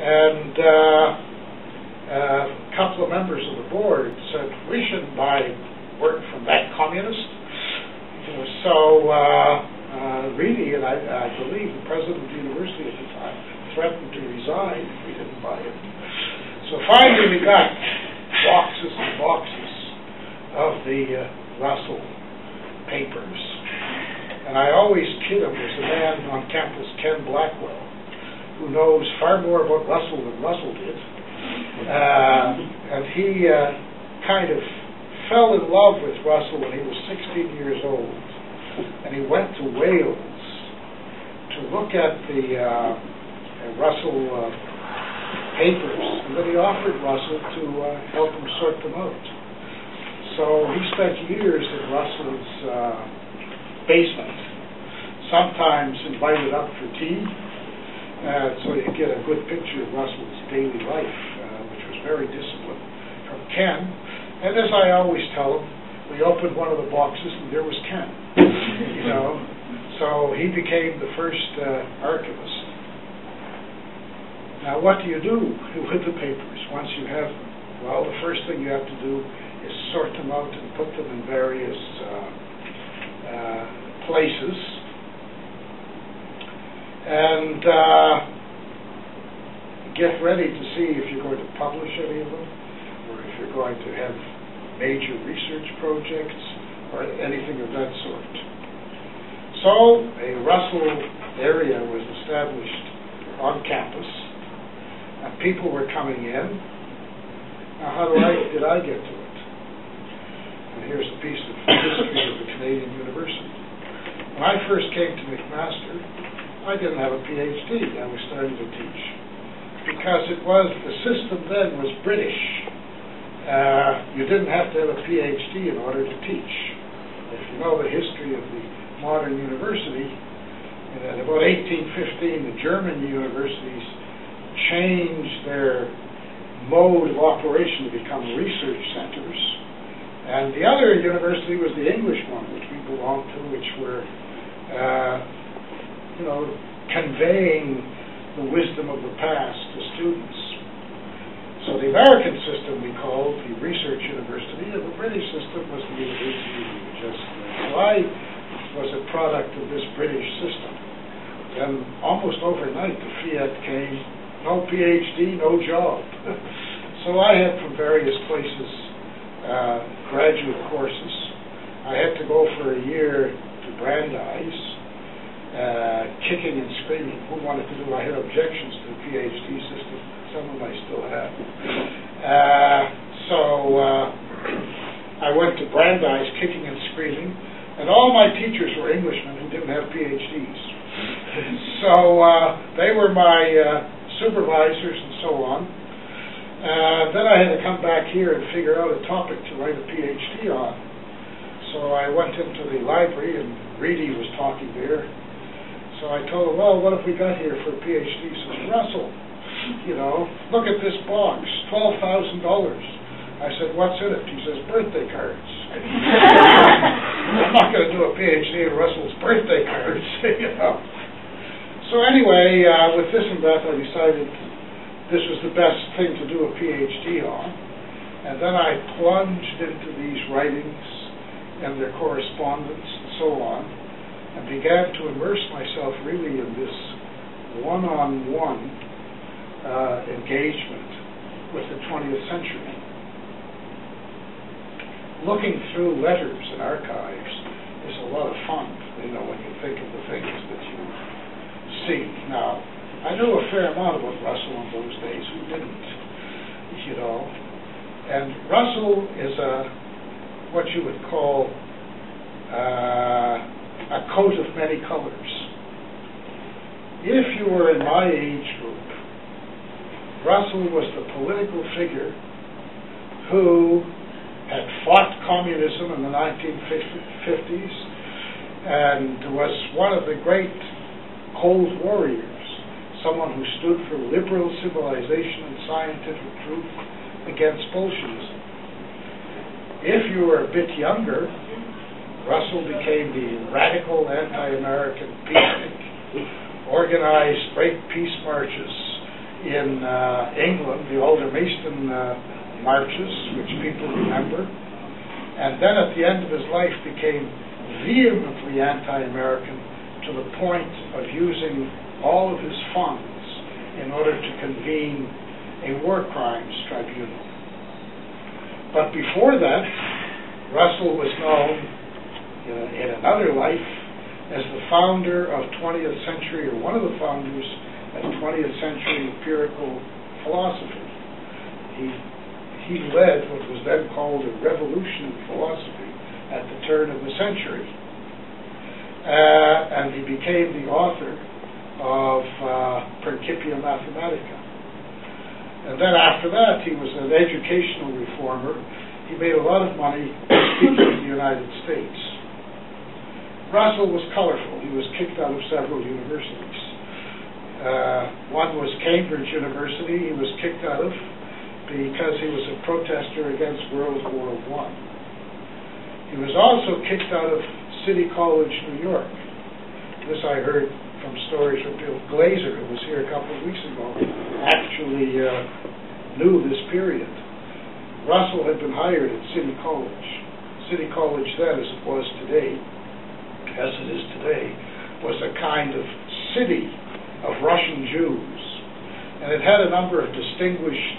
And a couple of members of the board said, we shouldn't buy work from that communist. So Reedy, and I believe the president of the university at the time, threatened to resign if we didn't buy it. So finally we got boxes and boxes of the Russell papers. And I always kid him, there's a man on campus, Ken Blackwell, who knows far more about Russell than Russell did. And he kind of fell in love with Russell when he was 16 years old. And he went to Wales to look at the Russell papers. And then he offered Russell to help him sort them out. So he spent years in Russell's basement, sometimes invited up for tea, so you get a good picture of Russell's daily life, which was very disciplined from Ken. And as I always tell him, we opened one of the boxes and there was Ken, So he became the first archivist. Now what do you do with the papers once you have them? Well, the first thing you have to do is sort them out and put them in various places. And get ready to see if you're going to publish any of them, or if you're going to have major research projects, or anything of that sort. So a Russell area was established on campus, and people were coming in. Now how did I get to it? And here's a piece of history of the Canadian University. When I first came to McMaster, I didn't have a PhD. I was starting to teach. Because the system then was British. You didn't have to have a PhD in order to teach. If you know the history of the modern university, in about 1815, the German universities changed their mode of operation to become research centers. And the other university was the English one, which we belonged to, which were, conveying the wisdom of the past to students. So the American system we called the research university, and the British system was the university we just. So I was a product of this British system. And almost overnight the fiat came, no PhD, no job. So I had from various places graduate courses. I had to go for a year to Brandeis, kicking and screaming. Who wanted to do? I had objections to the PhD system. Some of them I still have. So I went to Brandeis, kicking and screaming, and all my teachers were Englishmen who didn't have PhDs. So they were my supervisors and so on. Then I had to come back here and figure out a topic to write a PhD on. So I went into the library, and Reedy was talking there. So I told him, well, what have we got here for a PhD? He says, Russell, look at this box, $12,000. I said, what's in it? He says, birthday cards. I'm not going to do a PhD in Russell's birthday cards, So anyway, with this and that, I decided this was the best thing to do a PhD on. And then I plunged into these writings and their correspondence and so on, and began to immerse myself really in this one-on-one engagement with the 20th century. Looking through letters and archives is a lot of fun, when you think of the things that you see. Now, I knew a fair amount about Russell in those days. Who didn't? And Russell is what you would call a coat of many colors. If you were in my age group, Russell was the political figure who had fought communism in the 1950s and was one of the great Cold Warriors, someone who stood for liberal civilization and scientific truth against Bolshevism. If you were a bit younger, Russell became the radical anti-American peacenik, organized great peace marches in England, the Aldermaston marches, which people remember, and then at the end of his life became vehemently anti-American to the point of using all of his funds in order to convene a war crimes tribunal. But before that, Russell was known in another life as the founder of 20th century, or one of the founders of 20th century empirical philosophy. He led what was then called a revolution in philosophy at the turn of the century. And he became the author of Principia Mathematica. And then after that, he was an educational reformer. He made a lot of money speaking in the United States. Russell was colorful. He was kicked out of several universities. One was Cambridge University. He was kicked out of because he was a protester against World War I. He was also kicked out of City College, New York. This I heard from stories from Bill Glazer, who was here a couple of weeks ago, actually knew this period. Russell had been hired at City College. City College then, as it was today, was a kind of city of Russian Jews. And it had a number of distinguished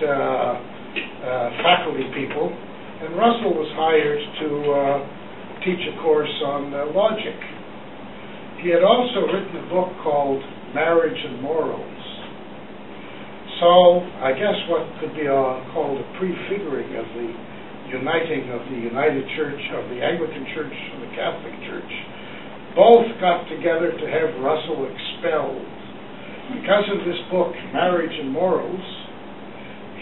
faculty people, and Russell was hired to teach a course on logic. He had also written a book called Marriage and Morals. So I guess what could be called a prefiguring of the uniting of the United Church, of the Anglican Church and the Catholic Church, both got together to have Russell expelled. Because of this book, Marriage and Morals,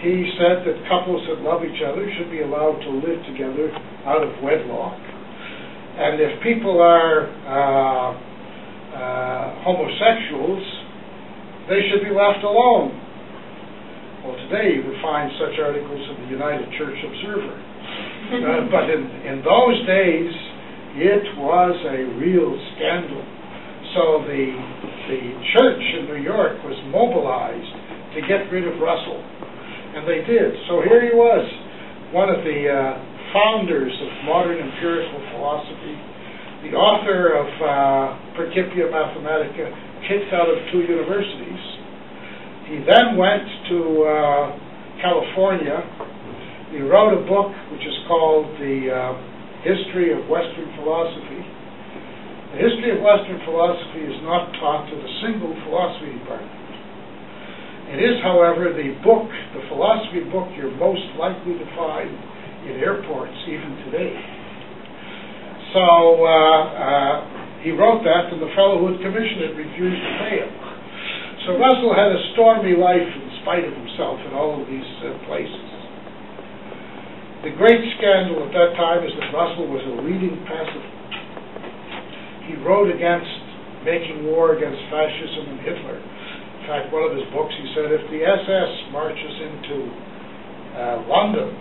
he said that couples that love each other should be allowed to live together out of wedlock. And if people are homosexuals, they should be left alone. Well, today you would find such articles in the United Church Observer. But in those days, it was a real scandal. So the church in New York was mobilized to get rid of Russell, and they did. So here he was, one of the founders of modern empirical philosophy, the author of Principia Mathematica, kicked out of 2 universities. He then went to California. He wrote a book which is called The History of Western Philosophy. The history of Western philosophy is not taught to the single philosophy department. It is, however, the philosophy book you're most likely to find in airports even today. So he wrote that, and the fellow who had commissioned it refused to pay him. So Russell had a stormy life in spite of himself in all of these places. The great scandal at that time is that Russell was a leading pacifist. He wrote against making war against fascism and Hitler. In fact, one of his books, he said, if the SS marches into London,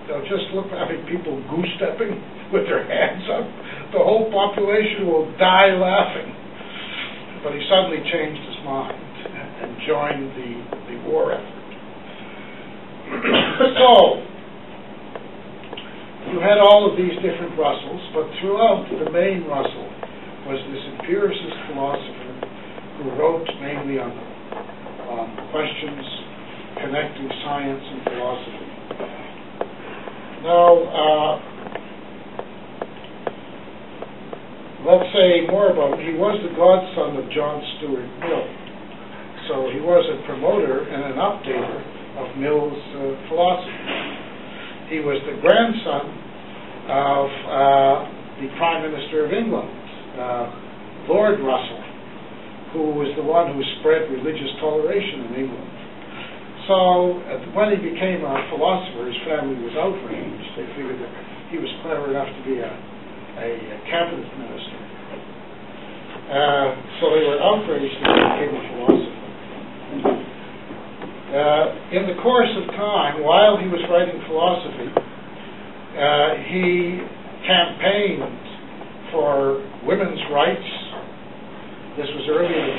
they'll just look having people goose-stepping with their hands up. The whole population will die laughing. But he suddenly changed his mind and joined the war effort. So, you had all of these different Russells, but throughout, the main Russell was this empiricist philosopher who wrote mainly on questions connecting science and philosophy. Now, let's say more about him. He was the godson of John Stuart Mill. So he was a promoter and an updater of Mill's philosophy. He was the grandson of the Prime Minister of England, Lord Russell, who was the one who spread religious toleration in England. So when he became a philosopher, his family was outraged. They figured that he was clever enough to be a cabinet minister. So they were outraged that he became a philosopher. In the course of time, while he was writing philosophy, he campaigned for women's rights. This was early in the